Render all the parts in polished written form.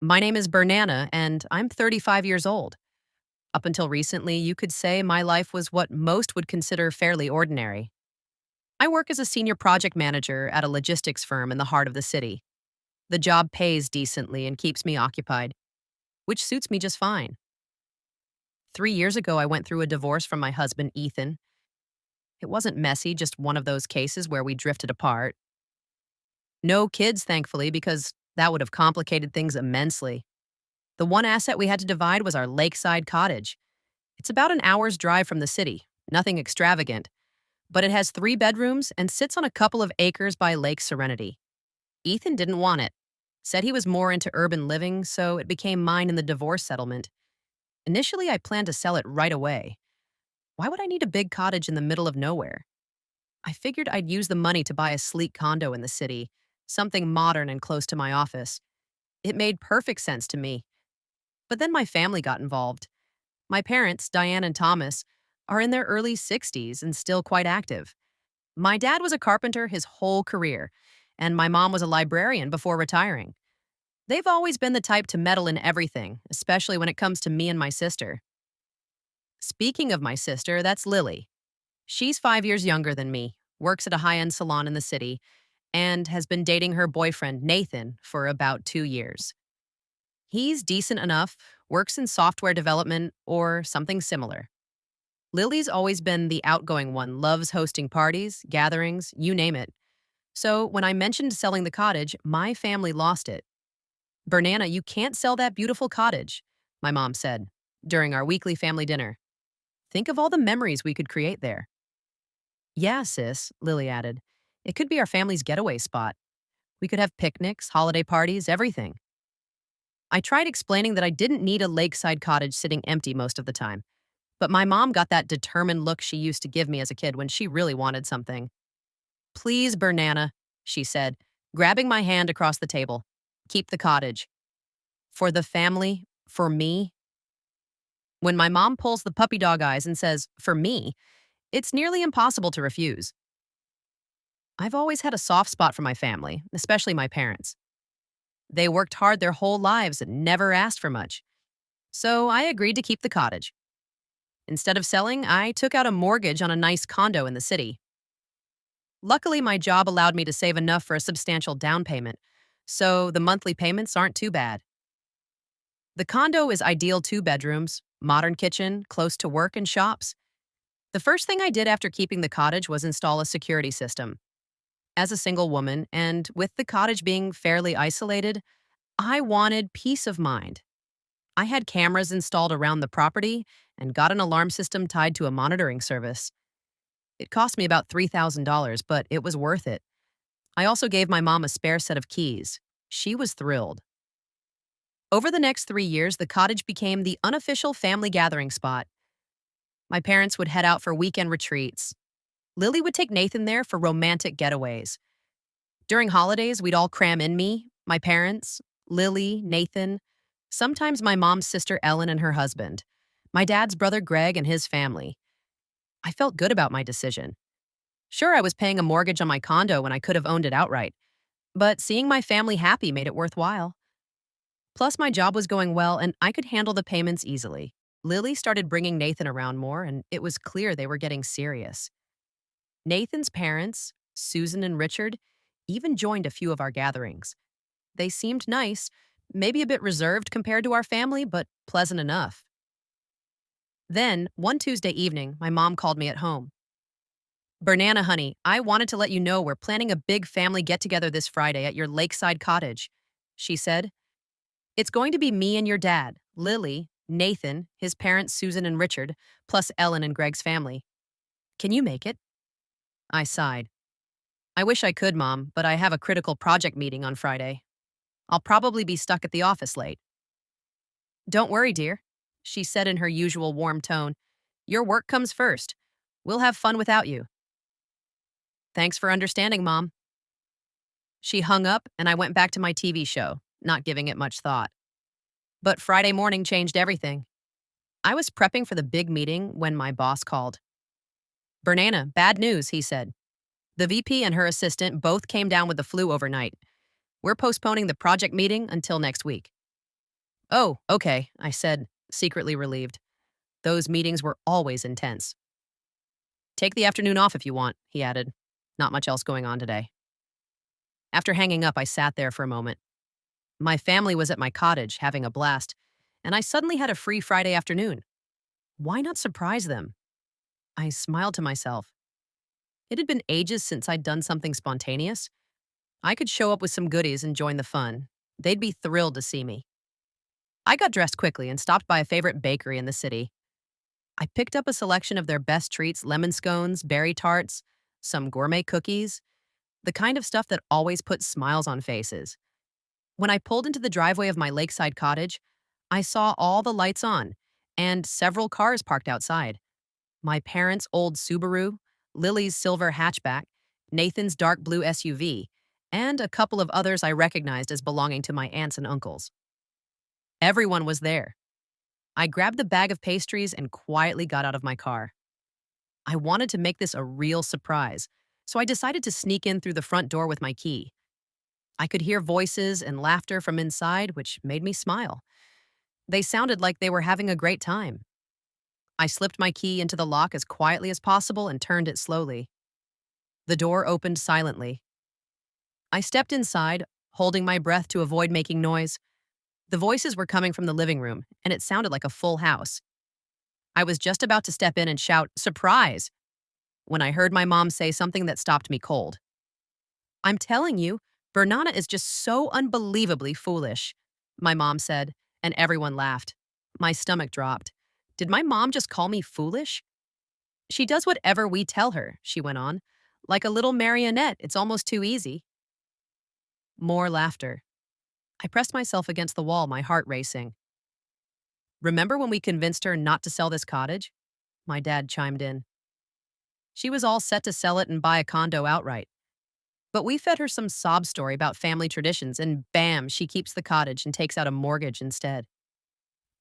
My name is Bernana, and I'm 35 years old. Up until recently, you could say my life was what most would consider fairly ordinary. I work as a senior project manager at a logistics firm in the heart of the city. The job pays decently and keeps me occupied, which suits me just fine. 3 years ago, I went through a divorce from my husband, Ethan. It wasn't messy, just one of those cases where we drifted apart. No kids, thankfully, because that would have complicated things immensely. The one asset we had to divide was our lakeside cottage. It's about an hour's drive from the city, nothing extravagant, but it has 3 bedrooms and sits on a couple of acres by Lake Serenity. Ethan didn't want it, said he was more into urban living, so it became mine in the divorce settlement. Initially, I planned to sell it right away. Why would I need a big cottage in the middle of nowhere? I figured I'd use the money to buy a sleek condo in the city, something modern and close to my office. It made perfect sense to me. But then my family got involved. My parents, Diane and Thomas, are in their early 60s and still quite active. My dad was a carpenter his whole career, and my mom was a librarian before retiring. They've always been the type to meddle in everything, especially when it comes to me and my sister. Speaking of my sister, that's Lily. She's 5 years younger than me, works at a high end salon in the city, and has been dating her boyfriend, Nathan, for about 2 years. He's decent enough, works in software development or something similar. Lily's always been the outgoing one, loves hosting parties, gatherings, you name it. So when I mentioned selling the cottage, my family lost it. Bernana, you can't sell that beautiful cottage, my mom said during our weekly family dinner. Think of all the memories we could create there. Yeah, sis, Lily added. It could be our family's getaway spot. We could have picnics, holiday parties, everything. I tried explaining that I didn't need a lakeside cottage sitting empty most of the time, but my mom got that determined look she used to give me as a kid when she really wanted something. Please, Bernana, she said, grabbing my hand across the table. Keep the cottage. For the family, for me. When my mom pulls the puppy dog eyes and says, for me, it's nearly impossible to refuse. I've always had a soft spot for my family, especially my parents. They worked hard their whole lives and never asked for much. So I agreed to keep the cottage. Instead of selling, I took out a mortgage on a nice condo in the city. Luckily, my job allowed me to save enough for a substantial down payment, so the monthly payments aren't too bad. The condo is ideal 2 bedrooms, modern kitchen, close to work and shops. The first thing I did after keeping the cottage was install a security system. As a single woman, and with the cottage being fairly isolated, I wanted peace of mind. I had cameras installed around the property and got an alarm system tied to a monitoring service. It cost me about $3,000, but it was worth it. I also gave my mom a spare set of keys. She was thrilled. Over the next 3 years, the cottage became the unofficial family gathering spot. My parents would head out for weekend retreats. Lily would take Nathan there for romantic getaways. During holidays, we'd all cram in me, my parents, Lily, Nathan, sometimes my mom's sister Ellen and her husband, my dad's brother Greg and his family. I felt good about my decision. Sure, I was paying a mortgage on my condo when I could have owned it outright, but seeing my family happy made it worthwhile. Plus, my job was going well and I could handle the payments easily. Lily started bringing Nathan around more, and it was clear they were getting serious. Nathan's parents, Susan and Richard, even joined a few of our gatherings. They seemed nice, maybe a bit reserved compared to our family, but pleasant enough. Then, one Tuesday evening, my mom called me at home. Bernana, honey, I wanted to let you know we're planning a big family get-together this Friday at your lakeside cottage, she said. It's going to be me and your dad, Lily, Nathan, his parents Susan and Richard, plus Ellen and Greg's family. Can you make it? I sighed. I wish I could, Mom, but I have a critical project meeting on Friday. I'll probably be stuck at the office late. Don't worry, dear, she said in her usual warm tone. Your work comes first. We'll have fun without you. Thanks for understanding, Mom. She hung up and I went back to my TV show, not giving it much thought. But Friday morning changed everything. I was prepping for the big meeting when my boss called. Bernana, bad news, he said. The VP and her assistant both came down with the flu overnight. We're postponing the project meeting until next week. Oh, okay, I said, secretly relieved. Those meetings were always intense. Take the afternoon off if you want, he added. Not much else going on today. After hanging up, I sat there for a moment. My family was at my cottage having a blast, and I suddenly had a free Friday afternoon. Why not surprise them? I smiled to myself. It had been ages since I'd done something spontaneous. I could show up with some goodies and join the fun. They'd be thrilled to see me. I got dressed quickly and stopped by a favorite bakery in the city. I picked up a selection of their best treats: lemon scones, berry tarts, some gourmet cookies, the kind of stuff that always puts smiles on faces. When I pulled into the driveway of my lakeside cottage, I saw all the lights on and several cars parked outside. My parents' old Subaru, Lily's silver hatchback, Nathan's dark blue SUV, and a couple of others I recognized as belonging to my aunts and uncles. Everyone was there. I grabbed the bag of pastries and quietly got out of my car. I wanted to make this a real surprise, so I decided to sneak in through the front door with my key. I could hear voices and laughter from inside, which made me smile. They sounded like they were having a great time. I slipped my key into the lock as quietly as possible and turned it slowly. The door opened silently. I stepped inside, holding my breath to avoid making noise. The voices were coming from the living room, and it sounded like a full house. I was just about to step in and shout, "Surprise!" when I heard my mom say something that stopped me cold. "I'm telling you, Bernana is just so unbelievably foolish," my mom said, and everyone laughed. My stomach dropped. Did my mom just call me foolish? "She does whatever we tell her," she went on. "Like a little marionette, it's almost too easy." More laughter. I pressed myself against the wall, my heart racing. "Remember when we convinced her not to sell this cottage?" My dad chimed in. She was all set to sell it and buy a condo outright. But we fed her some sob story about family traditions, and bam, she keeps the cottage and takes out a mortgage instead.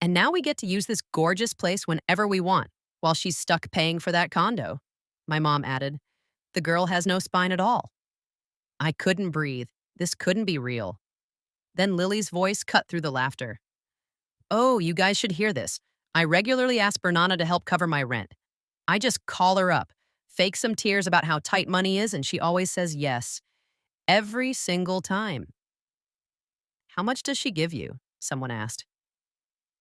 And now we get to use this gorgeous place whenever we want, while she's stuck paying for that condo, my mom added. The girl has no spine at all. I couldn't breathe. This couldn't be real. Then Lily's voice cut through the laughter. "Oh, you guys should hear this. I regularly ask Bernana to help cover my rent. I just call her up, fake some tears about how tight money is, and she always says yes. Every single time." "How much does she give you?" someone asked.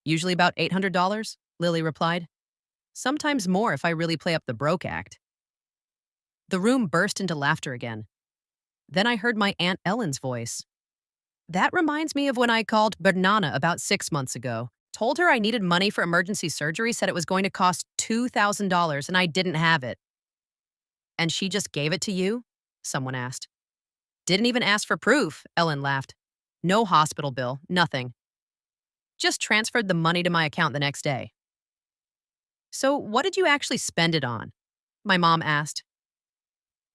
"Usually about $800, Lily replied. "Sometimes more if I really play up the broke act." The room burst into laughter again. Then I heard my Aunt Ellen's voice. "That reminds me of when I called Bernana about 6 months ago. Told her I needed money for emergency surgery, said it was going to cost $2,000, and I didn't have it." "And she just gave it to you?" someone asked. "Didn't even ask for proof," Ellen laughed. "No hospital bill, nothing. Just transferred the money to my account the next day." "So what did you actually spend it on?" my mom asked.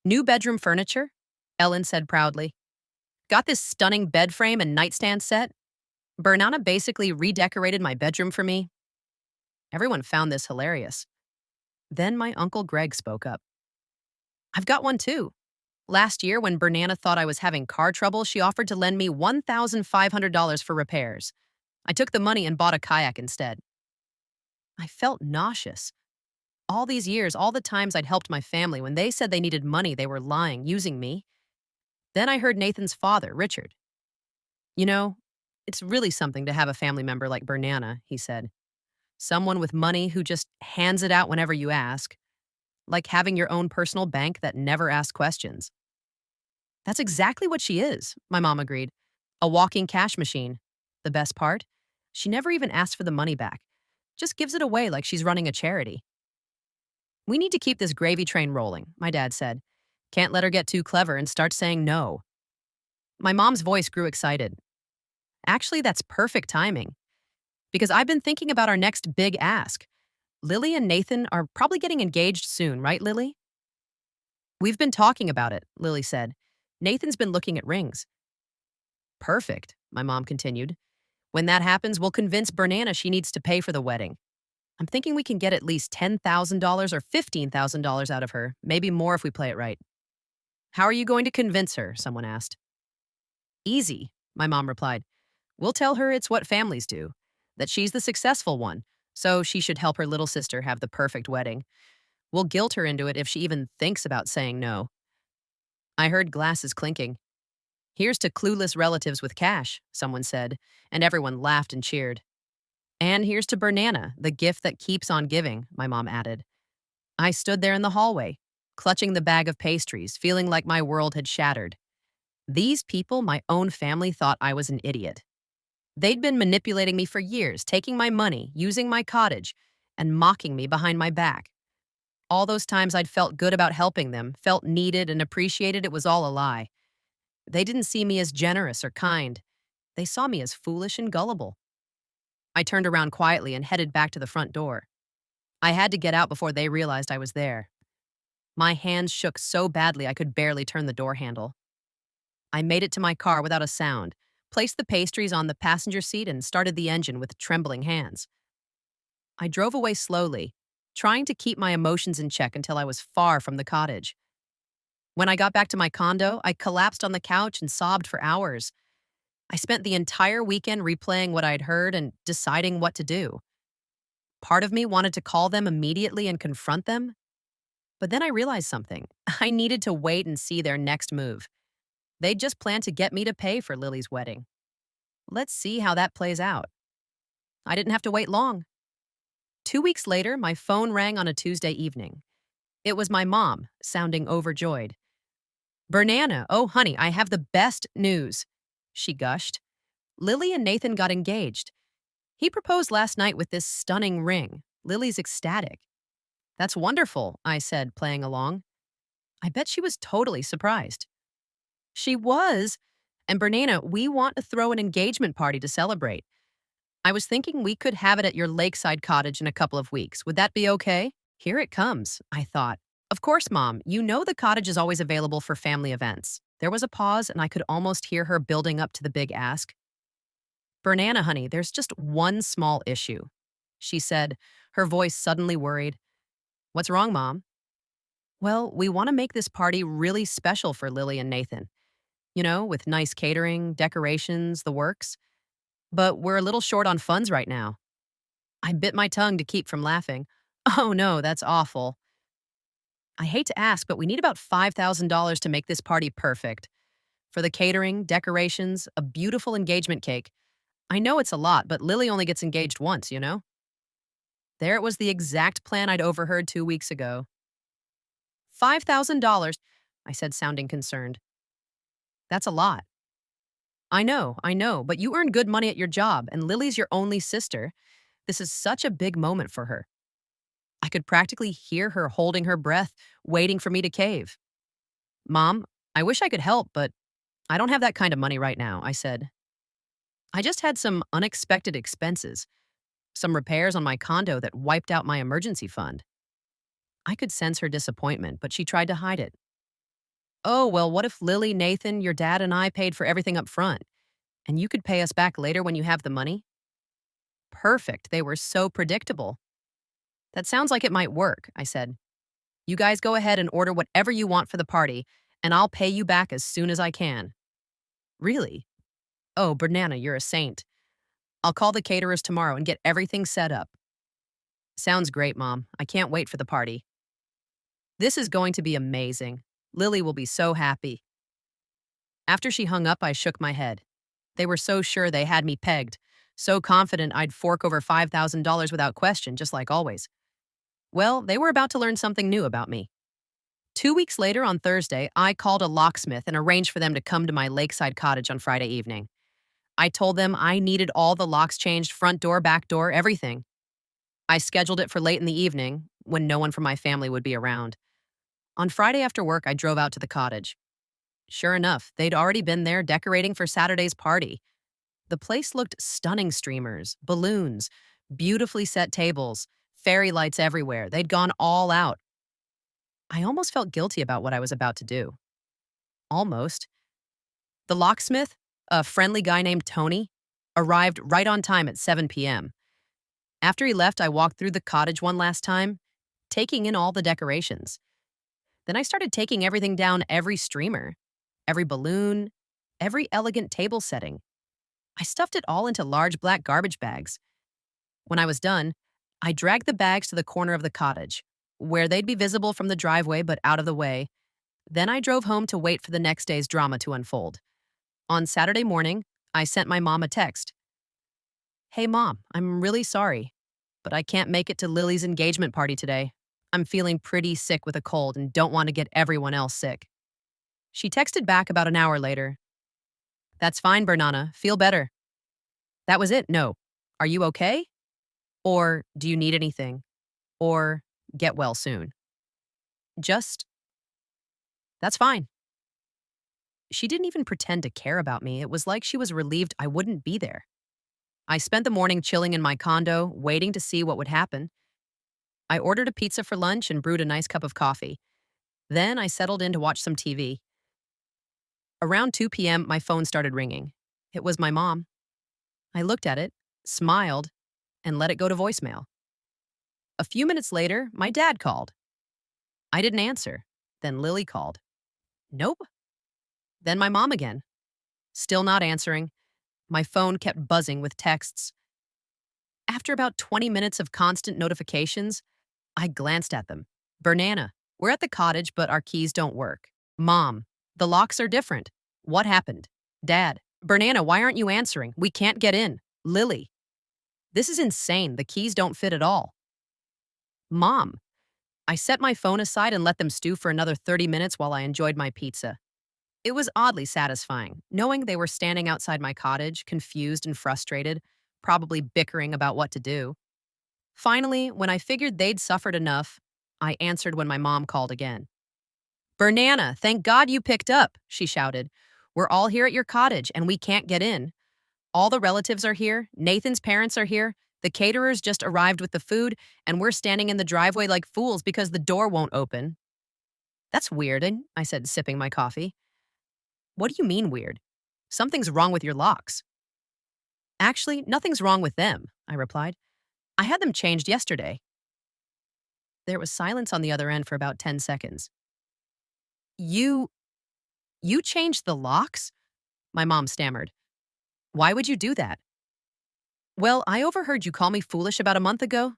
"New bedroom furniture," Ellen said proudly. "Got this stunning bed frame and nightstand set. Bernana basically redecorated my bedroom for me." Everyone found this hilarious. Then my Uncle Greg spoke up. "I've got one too. Last year, when Bernana thought I was having car trouble, she offered to lend me $1,500 for repairs. I took the money and bought a kayak instead." I felt nauseous. All these years, all the times I'd helped my family, when they said they needed money, they were lying, using me. Then I heard Nathan's father, Richard. "You know, it's really something to have a family member like Bernana," he said. "Someone with money who just hands it out whenever you ask. Like having your own personal bank that never asks questions." "That's exactly what she is," my mom agreed. "A walking cash machine. The best part? She never even asks for the money back. Just gives it away like she's running a charity." "We need to keep this gravy train rolling," my dad said. "Can't let her get too clever and start saying no." My mom's voice grew excited. "Actually, that's perfect timing. Because I've been thinking about our next big ask. Lily and Nathan are probably getting engaged soon, right, Lily?" "We've been talking about it," Lily said. "Nathan's been looking at rings." "Perfect," my mom continued. "When that happens, we'll convince Bernana she needs to pay for the wedding. I'm thinking we can get at least $10,000 or $15,000 out of her, maybe more if we play it right." "How are you going to convince her?" someone asked. "Easy," my mom replied. "We'll tell her it's what families do. that she's the successful one, so she should help her little sister have the perfect wedding. We'll guilt her into it if she even thinks about saying no. I heard glasses clinking. Here's to clueless relatives with cash, someone said, and everyone laughed and cheered. And here's to Bernana, the gift that keeps on giving, my mom added. I stood there in the hallway, clutching the bag of pastries, feeling like my world had shattered. These people, my own family, thought I was an idiot. They'd been manipulating me for years, taking my money, using my cottage, and mocking me behind my back. All those times I'd felt good about helping them, felt needed and appreciated, it was all a lie. They didn't see me as generous or kind. They saw me as foolish and gullible. I turned around quietly and headed back to the front door. I had to get out before they realized I was there. My hands shook so badly I could barely turn the door handle. I made it to my car without a sound, placed the pastries on the passenger seat, and started the engine with trembling hands. I drove away slowly, trying to keep my emotions in check until I was far from the cottage. When I got back to my condo, I collapsed on the couch and sobbed for hours. I spent the entire weekend replaying what I'd heard and deciding what to do. Part of me wanted to call them immediately and confront them, but then I realized something. I needed to wait and see their next move. They'd just planned to get me to pay for Lily's wedding. Let's see how that plays out. I didn't have to wait long. 2 weeks later, my phone rang on a Tuesday evening. It was my mom, sounding overjoyed. Bernana, oh honey, I have the best news, she gushed. Lily and Nathan got engaged. He proposed last night with this stunning ring. Lily's ecstatic. That's wonderful, I said, playing along. I bet she was totally surprised. She was. And Bernana, we want to throw an engagement party to celebrate. I was thinking we could have it at your lakeside cottage in a couple of weeks. Would that be okay? Here it comes, I thought. Of course, Mom. You know the cottage is always available for family events. There was a pause, and I could almost hear her building up to the big ask. Bernana, honey, there's just one small issue, she said, her voice suddenly worried. What's wrong, Mom? Well, we want to make this party really special for Lily and Nathan. You know, with nice catering, decorations, the works. But we're a little short on funds right now. I bit my tongue to keep from laughing. Oh no, that's awful. I hate to ask, but we need about $5,000 to make this party perfect. For the catering, decorations, a beautiful engagement cake. I know it's a lot, but Lily only gets engaged once, you know? There it was, the exact plan I'd overheard 2 weeks ago. $5,000, I said, sounding concerned. That's a lot. I know, but you earn good money at your job, and Lily's your only sister. This is such a big moment for her. I could practically hear her holding her breath, waiting for me to cave. Mom, I wish I could help, but I don't have that kind of money right now, I said. I just had some unexpected expenses, some repairs on my condo that wiped out my emergency fund. I could sense her disappointment, but she tried to hide it. Oh, well, what if Lily, Nathan, your dad, and I paid for everything up front, and you could pay us back later when you have the money? Perfect. They were so predictable. That sounds like it might work, I said. You guys go ahead and order whatever you want for the party, and I'll pay you back as soon as I can. Really? Oh, Bernana, you're a saint. I'll call the caterers tomorrow and get everything set up. Sounds great, Mom. I can't wait for the party. This is going to be amazing. Lily will be so happy. After she hung up, I shook my head. They were so sure they had me pegged, so confident I'd fork over $5,000 without question, just like always. Well, they were about to learn something new about me. 2 weeks later, on Thursday, I called a locksmith and arranged for them to come to my lakeside cottage on Friday evening. I told them I needed all the locks changed, front door, back door, everything. I scheduled it for late in the evening, when no one from my family would be around. On Friday after work, I drove out to the cottage. Sure enough, they'd already been there decorating for Saturday's party. The place looked stunning: streamers, balloons, beautifully set tables, fairy lights everywhere. They'd gone all out. I almost felt guilty about what I was about to do. Almost. The locksmith, a friendly guy named Tony, arrived right on time at 7 p.m. After he left, I walked through the cottage one last time, taking in all the decorations. Then I started taking everything down: every streamer, every balloon, every elegant table setting. I stuffed it all into large black garbage bags. When I was done, I dragged the bags to the corner of the cottage, where they'd be visible from the driveway but out of the way. Then I drove home to wait for the next day's drama to unfold. On Saturday morning, I sent my mom a text. Hey, Mom, I'm really sorry, but I can't make it to Lily's engagement party today. I'm feeling pretty sick with a cold and don't want to get everyone else sick. She texted back about an hour later. That's fine, Bernana. Feel better. That was it. No. Are you okay? Or do you need anything? Or get well soon. Just, that's fine. She didn't even pretend to care about me. It was like she was relieved I wouldn't be there. I spent the morning chilling in my condo, waiting to see what would happen. I ordered a pizza for lunch and brewed a nice cup of coffee. Then I settled in to watch some TV. Around 2 p.m., my phone started ringing. It was my mom. I looked at it, smiled, and let it go to voicemail. A few minutes later, my dad called. I didn't answer. Then Lily called. Nope. Then my mom again. Still not answering. My phone kept buzzing with texts. After about 20 minutes of constant notifications, I glanced at them. Bernana, we're at the cottage, but our keys don't work. Mom, the locks are different. What happened? Dad, Bernana, why aren't you answering? We can't get in. Lily, this is insane. The keys don't fit at all. Mom, I set my phone aside and let them stew for another 30 minutes while I enjoyed my pizza. It was oddly satisfying, knowing they were standing outside my cottage, confused and frustrated, probably bickering about what to do. Finally, when I figured they'd suffered enough, I answered when my mom called again. Bernana, thank God you picked up, she shouted. We're all here at your cottage and we can't get in. All the relatives are here, Nathan's parents are here, the caterers just arrived with the food, and we're standing in the driveway like fools because the door won't open. That's weird, I said, sipping my coffee. What do you mean weird? Something's wrong with your locks. Actually, nothing's wrong with them, I replied. I had them changed yesterday. There was silence on the other end for about 10 seconds. You changed the locks? My mom stammered. Why would you do that? Well, I overheard you call me foolish about a month ago,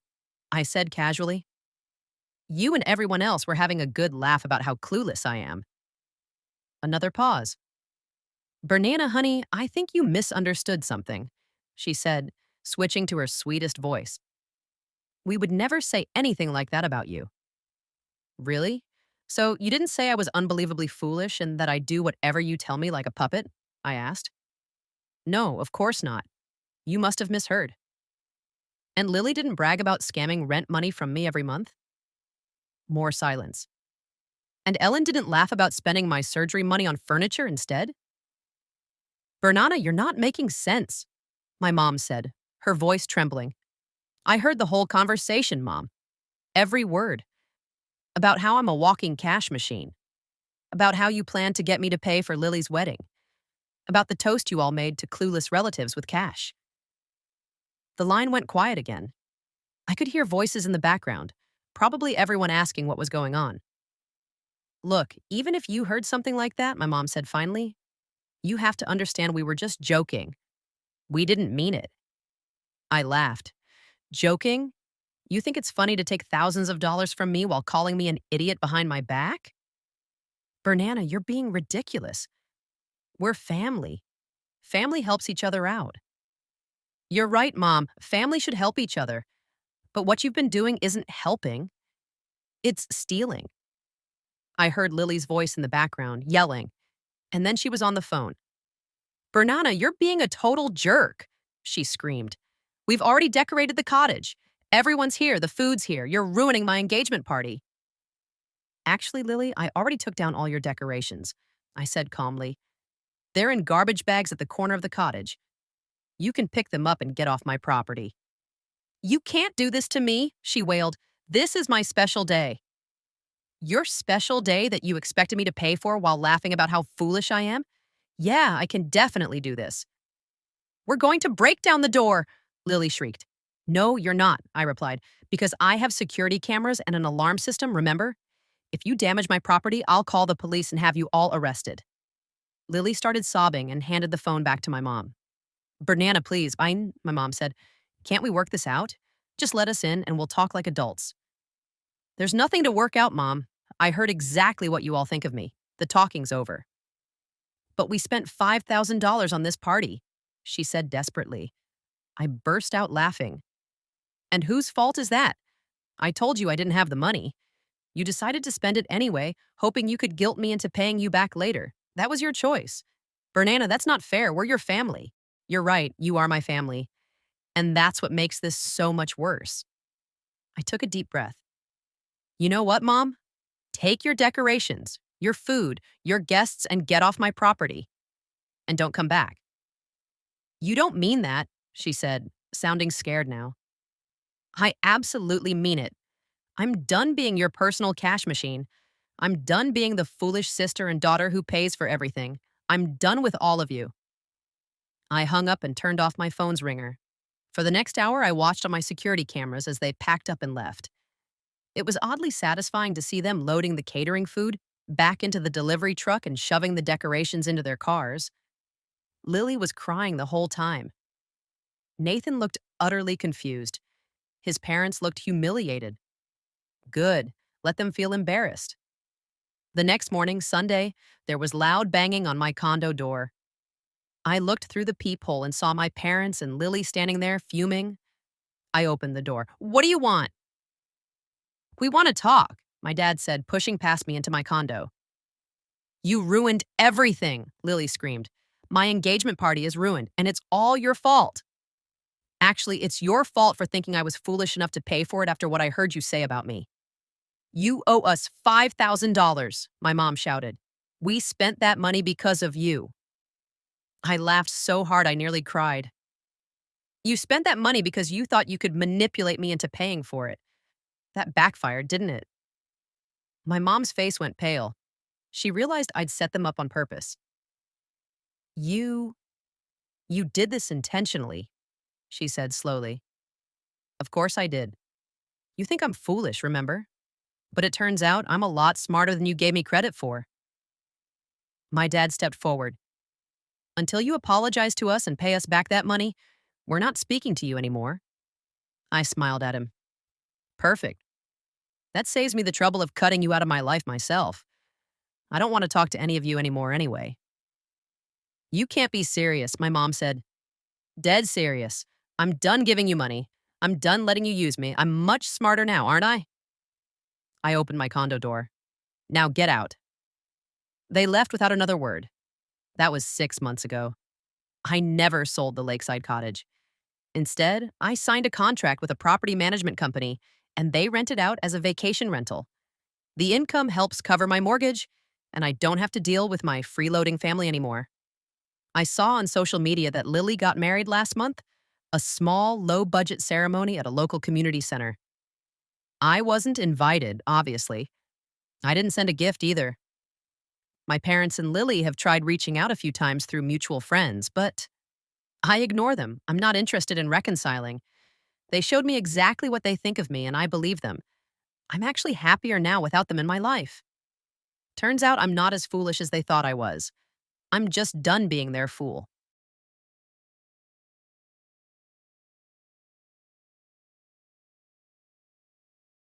I said casually. You and everyone else were having a good laugh about how clueless I am. Another pause. Bernana, honey, I think you misunderstood something, she said, switching to her sweetest voice. We would never say anything like that about you. Really? So you didn't say I was unbelievably foolish and that I do whatever you tell me like a puppet? I asked. No, of course not. You must have misheard. And Lily didn't brag about scamming rent money from me every month? More silence. And Ellen didn't laugh about spending my surgery money on furniture instead? Bernana, you're not making sense, my mom said, her voice trembling. I heard the whole conversation, Mom. Every word. About how I'm a walking cash machine. About how you planned to get me to pay for Lily's wedding. About the toast you all made to clueless relatives with cash. The line went quiet again. I could hear voices in the background, probably everyone asking what was going on. Look, even if you heard something like that, my mom said finally, you have to understand we were just joking. We didn't mean it. I laughed. Joking? You think it's funny to take thousands of dollars from me while calling me an idiot behind my back? Bernana, you're being ridiculous. We're family. Family helps each other out. You're right, Mom. Family should help each other. But what you've been doing isn't helping. It's stealing. I heard Lily's voice in the background, yelling, and then she was on the phone. Bernana, you're being a total jerk, she screamed. We've already decorated the cottage. Everyone's here, the food's here. You're ruining my engagement party. Actually, Lily, I already took down all your decorations, I said calmly. They're in garbage bags at the corner of the cottage. You can pick them up and get off my property. You can't do this to me, she wailed. This is my special day. Your special day that you expected me to pay for while laughing about how foolish I am? Yeah, I can definitely do this. We're going to break down the door, Lily shrieked. No, you're not, I replied, because I have security cameras and an alarm system, remember? If you damage my property, I'll call the police and have you all arrested. Lily started sobbing and handed the phone back to my mom. Bernana, please, my mom said. Can't we work this out? Just let us in and we'll talk like adults. There's nothing to work out, Mom. I heard exactly what you all think of me. The talking's over. But we spent $5,000 on this party, she said desperately. I burst out laughing. And whose fault is that? I told you I didn't have the money. You decided to spend it anyway, hoping you could guilt me into paying you back later. That was your choice. Bernana, that's not fair. We're your family. You're right, you are my family. And that's what makes this so much worse. I took a deep breath. You know what, Mom? Take your decorations, your food, your guests, and get off my property. And don't come back. You don't mean that, she said, sounding scared now. I absolutely mean it. I'm done being your personal cash machine. I'm done being the foolish sister and daughter who pays for everything. I'm done with all of you. I hung up and turned off my phone's ringer. For the next hour, I watched on my security cameras as they packed up and left. It was oddly satisfying to see them loading the catering food back into the delivery truck and shoving the decorations into their cars. Lily was crying the whole time. Nathan looked utterly confused. His parents looked humiliated. Good. Let them feel embarrassed. The next morning, Sunday, there was loud banging on my condo door. I looked through the peephole and saw my parents and Lily standing there, fuming. I opened the door. What do you want? We want to talk, my dad said, pushing past me into my condo. You ruined everything, Lily screamed. My engagement party is ruined, and it's all your fault. Actually, it's your fault for thinking I was foolish enough to pay for it after what I heard you say about me. You owe us $5,000, my mom shouted. We spent that money because of you. I laughed so hard I nearly cried. You spent that money because you thought you could manipulate me into paying for it. That backfired, didn't it? My mom's face went pale. She realized I'd set them up on purpose. You did this intentionally, she said slowly. Of course I did. You think I'm foolish, remember? But it turns out I'm a lot smarter than you gave me credit for. My dad stepped forward. Until you apologize to us and pay us back that money, we're not speaking to you anymore. I smiled at him. Perfect. That saves me the trouble of cutting you out of my life myself. I don't want to talk to any of you anymore anyway. You can't be serious, my mom said. Dead serious. I'm done giving you money. I'm done letting you use me. I'm much smarter now, aren't I? I opened my condo door. Now get out. They left without another word. That was 6 months ago. I never sold the lakeside cottage. Instead, I signed a contract with a property management company, and they rent it out as a vacation rental. The income helps cover my mortgage, and I don't have to deal with my freeloading family anymore. I saw on social media that Lily got married last month, a small, low-budget ceremony at a local community center. I wasn't invited, obviously. I didn't send a gift either. My parents and Lily have tried reaching out a few times through mutual friends, but I ignore them. I'm not interested in reconciling. They showed me exactly what they think of me, and I believe them. I'm actually happier now without them in my life. Turns out I'm not as foolish as they thought I was. I'm just done being their fool.